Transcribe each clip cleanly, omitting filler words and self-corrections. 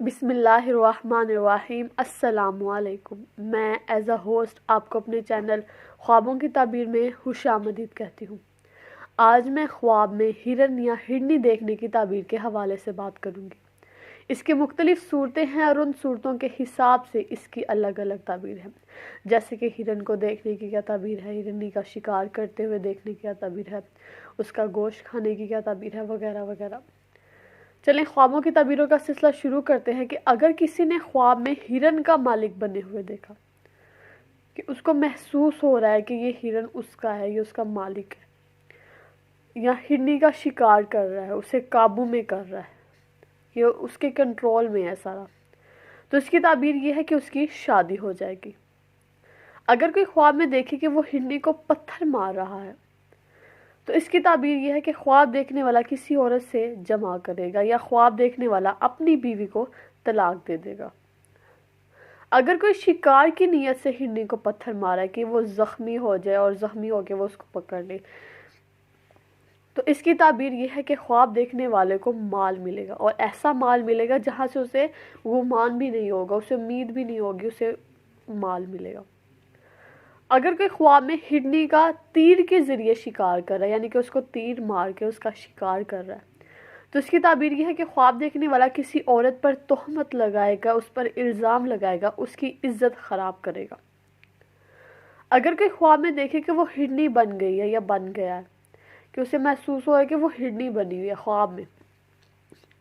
بسم اللہ الرحمن الرحیم۔ السلام علیکم۔ میں ایز اے ہوسٹ آپ کو اپنے چینل خوابوں کی تعبیر میں خوش آمدید کہتی ہوں۔ آج میں خواب میں ہرن یا ہرنی دیکھنے کی تعبیر کے حوالے سے بات کروں گی۔ اس کی مختلف صورتیں ہیں اور ان صورتوں کے حساب سے اس کی الگ الگ تعبیر ہے، جیسے کہ ہرن کو دیکھنے کی کیا تعبیر ہے، ہرنی کا شکار کرتے ہوئے دیکھنے کی کیا تعبیر ہے، اس کا گوشت کھانے کی کیا تعبیر ہے، وغیرہ وغیرہ۔ چلیں خوابوں کی تعبیروں کا سلسلہ شروع کرتے ہیں کہ اگر کسی نے خواب میں ہرن کا مالک بنے ہوئے دیکھا، کہ اس کو محسوس ہو رہا ہے کہ یہ ہرن اس کا ہے، یہ اس کا مالک ہے، یا ہرنی کا شکار کر رہا ہے، اسے قابو میں کر رہا ہے، یہ اس کے کنٹرول میں ہے سارا، تو اس کی تعبیر یہ ہے کہ اس کی شادی ہو جائے گی۔ اگر کوئی خواب میں دیکھے کہ وہ ہرنی کو پتھر مار رہا ہے، تو اس کی تعبیر یہ ہے کہ خواب دیکھنے والا کسی عورت سے جمع کرے گا، یا خواب دیکھنے والا اپنی بیوی کو طلاق دے دے گا۔ اگر کوئی شکار کی نیت سے ہرنی کو پتھر مارا ہے کہ وہ زخمی ہو جائے اور زخمی ہو کے وہ اس کو پکڑ لے، تو اس کی تعبیر یہ ہے کہ خواب دیکھنے والے کو مال ملے گا، اور ایسا مال ملے گا جہاں سے اسے گمان بھی نہیں ہوگا، اسے امید بھی نہیں ہوگی، اسے مال ملے گا۔ اگر کوئی خواب میں ہرنی کا تیر کے ذریعے شکار کر رہا ہے، یعنی کہ اس کو تیر مار کے اس کا شکار کر رہا ہے، تو اس کی تعبیر یہ ہے کہ خواب دیکھنے والا کسی عورت پر تہمت لگائے گا، اس پر الزام لگائے گا، اس کی عزت خراب کرے گا۔ اگر کوئی خواب میں دیکھے کہ وہ ہرنی بن گئی ہے یا بن گیا ہے، کہ اسے محسوس ہو ہے کہ وہ ہرنی بنی ہوئی ہے خواب میں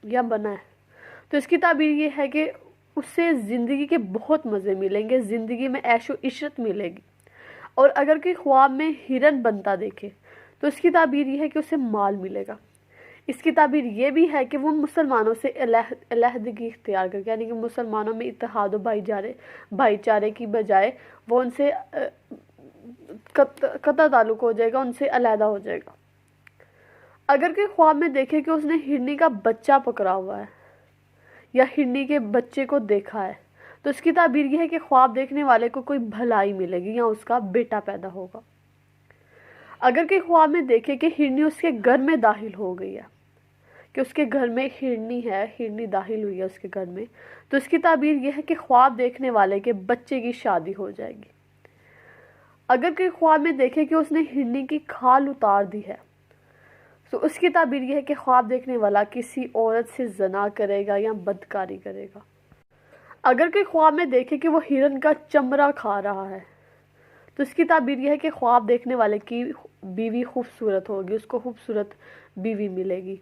یا بنا ہے، تو اس کی تعبیر یہ ہے کہ اس سے زندگی کے بہت مزے ملیں گے، زندگی میں عیش و عشرت ملے گی۔ اور اگر کوئی خواب میں ہرن بنتا دیکھے، تو اس کی تعبیر یہ ہے کہ اسے مال ملے گا۔ اس کی تعبیر یہ بھی ہے کہ وہ مسلمانوں سے علیحدگی اختیار کرے گا، یعنی کہ مسلمانوں میں اتحاد و بھائی چارے کی بجائے وہ ان سے قطع تعلق ہو جائے گا، ان سے علیحدہ ہو جائے گا۔ اگر کوئی خواب میں دیکھے کہ اس نے ہرنی کا بچہ پکڑا ہوا ہے یا ہرنی کے بچے کو دیکھا ہے، تو اس کی تعبیر یہ ہے کہ خواب دیکھنے والے کو کوئی بھلائی ملے گی یا اس کا بیٹا پیدا ہوگا۔ اگر کوئی خواب میں دیکھے کہ ہرنی اس کے گھر میں داخل ہو گئی ہے، کہ اس کے گھر میں ہرنی ہے، ہرنی داخل ہوئی ہے اس کے گھر میں، تو اس کی تعبیر یہ ہے کہ خواب دیکھنے والے کے بچے کی شادی ہو جائے گی۔ اگر کوئی خواب میں دیکھے کہ اس نے ہرنی کی کھال اتار دی ہے، تو اس کی تعبیر یہ ہے کہ خواب دیکھنے والا کسی عورت سے زنا کرے گا یا بدکاری کرے گا۔ اگر کوئی خواب میں دیکھے کہ وہ ہرن کا چمڑا کھا رہا ہے، تو اس کی تعبیر یہ ہے کہ خواب دیکھنے والے کی بیوی خوبصورت ہوگی، اس کو خوبصورت بیوی ملے گی۔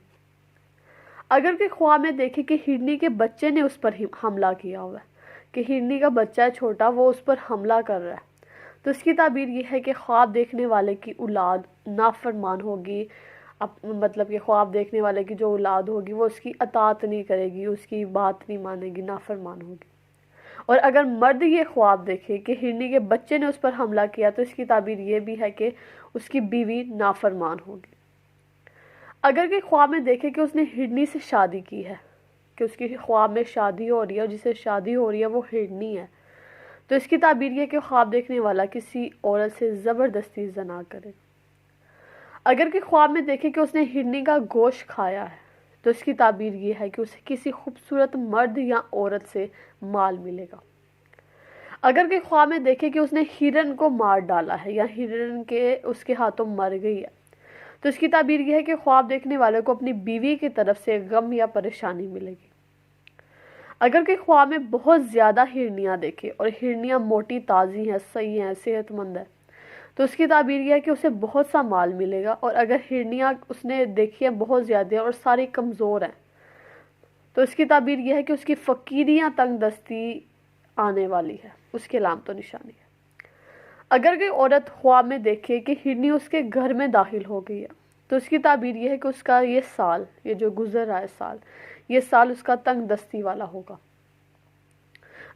اگر کوئی خواب میں دیکھے کہ ہرنی کے بچے نے اس پر حملہ کیا ہوا ہے، کہ ہرنی کا بچہ چھوٹا وہ اس پر حملہ کر رہا ہے، تو اس کی تعبیر یہ ہے کہ خواب دیکھنے والے کی اولاد نافرمان ہوگی، مطلب کہ خواب دیکھنے والے کی جو اولاد ہوگی وہ اس کی اطاعت نہیں کرے گی، اس کی بات نہیں مانے گی، نافرمان ہوگی۔ اور اگر مرد یہ خواب دیکھے کہ ہرنی کے بچے نے اس پر حملہ کیا، تو اس کی تعبیر یہ بھی ہے کہ اس کی بیوی نافرمان ہوگی۔ اگر کوئی خواب میں دیکھے کہ اس نے ہرنی سے شادی کی ہے، کہ اس کی خواب میں شادی ہو رہی ہے اور جسے شادی ہو رہی ہے وہ ہرنی ہے، تو اس کی تعبیر یہ کہ خواب دیکھنے والا کسی عورت سے زبردستی زنا کرے۔ اگر کوئی خواب میں دیکھے کہ اس نے ہرنی کا گوشت کھایا ہے، تو اس کی تعبیر یہ ہے کہ اسے کسی خوبصورت مرد یا عورت سے مال ملے گا۔ اگر کوئی خواب میں دیکھے کہ اس نے ہرن کو مار ڈالا ہے یا ہرن اس کے ہاتھوں مر گئی ہے، تو اس کی تعبیر یہ ہے کہ خواب دیکھنے والے کو اپنی بیوی کی طرف سے غم یا پریشانی ملے گی۔ اگر کوئی خواب میں بہت زیادہ ہرنیاں دیکھے اور ہرنیاں موٹی تازی ہیں، صحیح ہیں، صحت مند ہیں، تو اس کی تعبیر یہ ہے کہ اسے بہت سا مال ملے گا۔ اور اگر ہرنیاں اس نے دیکھی ہیں بہت زیادہ اور ساری کمزور ہیں، تو اس کی تعبیر یہ ہے کہ اس کی فقیریاں تنگ دستی آنے والی ہے، اس کی علامت و نشانی ہے۔ اگر کوئی عورت خواب میں دیکھے کہ ہرنی اس کے گھر میں داخل ہو گئی ہے، تو اس کی تعبیر یہ ہے کہ اس کا یہ سال، یہ جو گزر رہا ہے یہ سال اس کا تنگ دستی والا ہوگا۔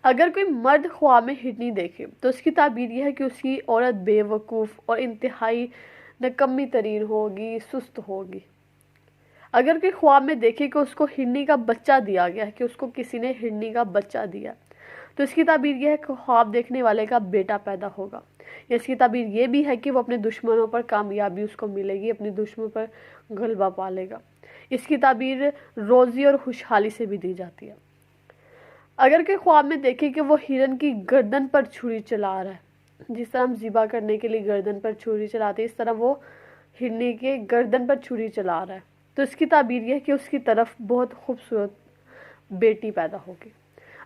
اگر کوئی مرد خواب میں ہرنی دیکھے، تو اس کی تعبیر یہ ہے کہ اس کی عورت بے وقوف اور انتہائی نکمی ترین ہوگی، سست ہوگی۔ اگر کوئی خواب میں دیکھے کہ اس کو ہرنی کا بچہ دیا گیا ہے، کہ اس کو کسی نے ہرنی کا بچہ دیا، تو اس کی تعبیر یہ ہے کہ خواب دیکھنے والے کا بیٹا پیدا ہوگا۔ اس کی تعبیر یہ بھی ہے کہ وہ اپنے دشمنوں پر کامیابی اس کو ملے گی، اپنے دشمنوں پر غلبہ پالے گا۔ اس کی تعبیر روزی اور خوشحالی سے بھی دی جاتی ہے۔ اگر کہ خواب میں دیکھیں کہ وہ ہرن کی گردن پر چھری چلا رہا ہے، جس طرح ہم ذبح کرنے کے لیے گردن پر چھری چلاتے ہیں، اس طرح وہ ہرنی کے گردن پر چھری چلا رہا ہے، تو اس کی تعبیر یہ ہے کہ اس کی طرف بہت خوبصورت بیٹی پیدا ہوگی۔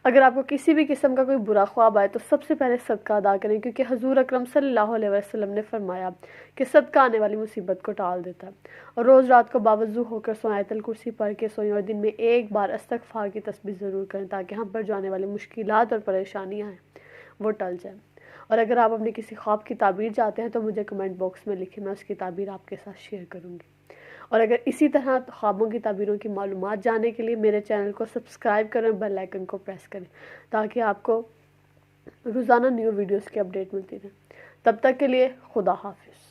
اگر آپ کو کسی بھی قسم کا کوئی برا خواب آئے تو سب سے پہلے صدقہ ادا کریں، کیونکہ حضور اکرم صلی اللہ علیہ وسلم نے فرمایا کہ صدقہ آنے والی مصیبت کو ٹال دیتا ہے۔ اور روز رات کو باوضو ہو کر سوئیں، آیت الکرسی پڑھ کے سوئیں، اور دن میں ایک بار استغفار کی تسبیح ضرور کریں، تاکہ ہم پر جو آنے والی مشکلات اور پریشانیاں ہیں وہ ٹل جائیں۔ اور اگر آپ اپنے کسی خواب کی تعبیر چاہتے ہیں تو مجھے کمنٹ باکس میں لکھیں، میں اس کی تعبیر آپ کے ساتھ شیئر کروں گی۔ اور اگر اسی طرح خوابوں کی تعبیروں کی معلومات جاننے کے لیے میرے چینل کو سبسکرائب کریں، بیل آئیکن کو پریس کریں، تاکہ آپ کو روزانہ نیو ویڈیوز کی اپڈیٹ ملتی رہے۔ تب تک کے لیے خدا حافظ۔